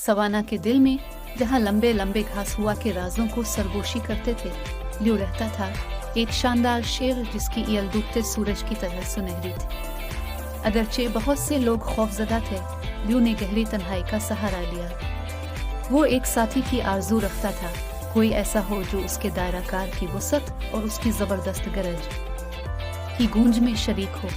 Savanna के दिल में, जहाँ लंबे लंबे घास हुआ के राजों को सरगोशी करते थे, लियो रहता था, एक शानदार शेर जिसकी ईल डूबते सूरज की तरह सुनहरी थी। अगरचे बहुत से लोग खौफजदा थे, लियो ने गहरी तन्हाई का सहारा लिया। वो एक साथी की आरजू रखता था, कोई ऐसा हो जो उसके दायराकार की वसत और उसकी जबरदस्त गरज की गूंज में शरीक हो।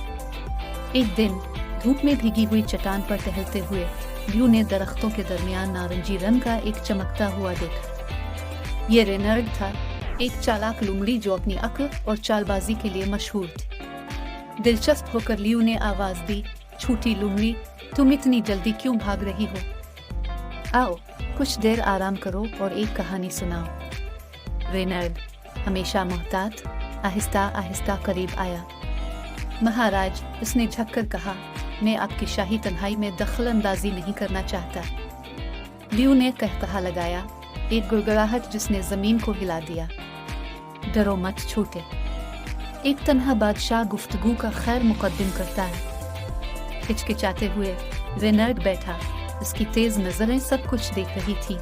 एक दिन धूप में भीगी हुई चट्टान पर टहलते हुए लियो ने दरख्तों के दरमियान नारंगी रंग का एक चमकता हुआ देखा। ये रेनर्ड था, एक चालाक लुमड़ी जो अपनी अक्ल और चालबाजी के लिए मशहूर थी। दिलचस्प होकर लियो ने आवाज दी, छोटी लुमड़ी, तुम इतनी जल्दी क्यों भाग रही हो? आओ कुछ देर आराम करो और एक कहानी सुनाओ। रेनर्ड हमेशा मोहतात आहिस्ता आहिस्ता करीब आया। महाराज, उसने झककर कहा, मैं आपकी शाही तन्हाई में दखल अंदाजी नहीं करना चाहता। लियो ने कहकहा लगाया, एक गुड़गड़ाहट जिसने जमीन को हिला दिया। डरो मत छोटे, एक तन्हा बादशाह गुफ्तगू का खैर मुकद्दम करता है। हिचकिचाते हुए रेनर्ड बैठा, उसकी तेज नजरें सब कुछ देख रही थी।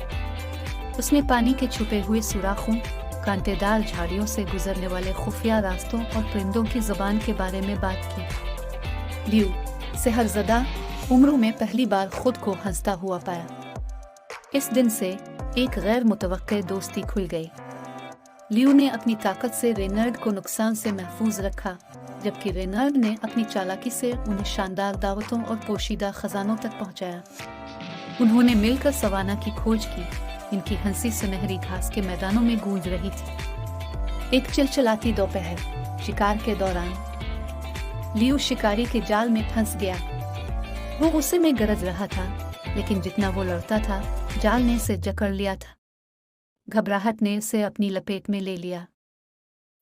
उसने पानी के छुपे हुए सुराखों, कांटेदार झाड़ियों से गुजरने वाले खुफिया रास्तों और परिंदों की जुबान के बारे में बात की। लियो सेहरज़दा उम्रों में पहली बार खुद को हंसता हुआ पाया। इस दिन से एक गैर मुतवक्के दोस्ती खुल गई। लियो ने अपनी ताकत से रेनर्ड को नुकसान से महफूज रखा, जबकि रेनर्ड ने अपनी चालाकी से उन्हें शानदार दावतों और पोशीदा खजानों तक पहुंचाया। उन्होंने मिलकर सवाना की खोज की, इनकी हंसी सुनहरी घास के मैदानों में गूंज रही थी। एक चिलचिलाती दोपहर शिकार के दौरान लियो शिकारी के जाल में फंस गया। वो गुस्से में गरज रहा था, लेकिन जितना वो लड़ता था, जाल ने उसे जकड़ लिया था। घबराहट ने उसे अपनी लपेट में ले लिया।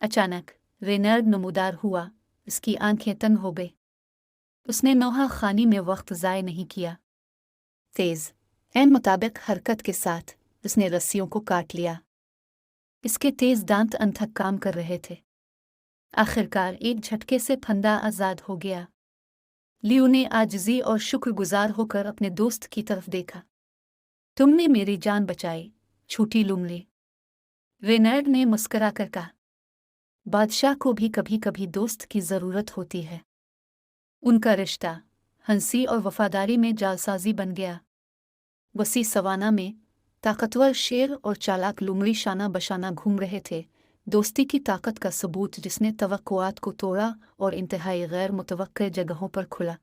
अचानक रेनर्ड नमूदार हुआ, उसकी आंखें तंग हो गई। उसने नौहा खानी में वक्त ज़ाय नहीं किया। तेज ऐन मुताबिक हरकत के साथ उसने रस्सियों को काट लिया। इसके तेज दांत अनथक काम कर रहे थे। आखिरकार एक झटके से फंदा आजाद हो गया। लियो ने आजिज़ी और शुक्रगुजार होकर अपने दोस्त की तरफ देखा। तुमने मेरी जान बचाई, छोटी लुमड़ी। रेनर्ड ने मुस्कुरा कर कहा, बादशाह को भी कभी कभी दोस्त की जरूरत होती है। उनका रिश्ता हंसी और वफादारी में जालसाजी बन गया। वसी सवाना में ताकतवर शेर और चालाक लुमड़ी शाना बशाना घूम रहे थे, दोस्ती की ताकत का सबूत जिसने तवक्कुआत को तोड़ा और इंतहाई गैर मुतवक्के जगहों पर खुला।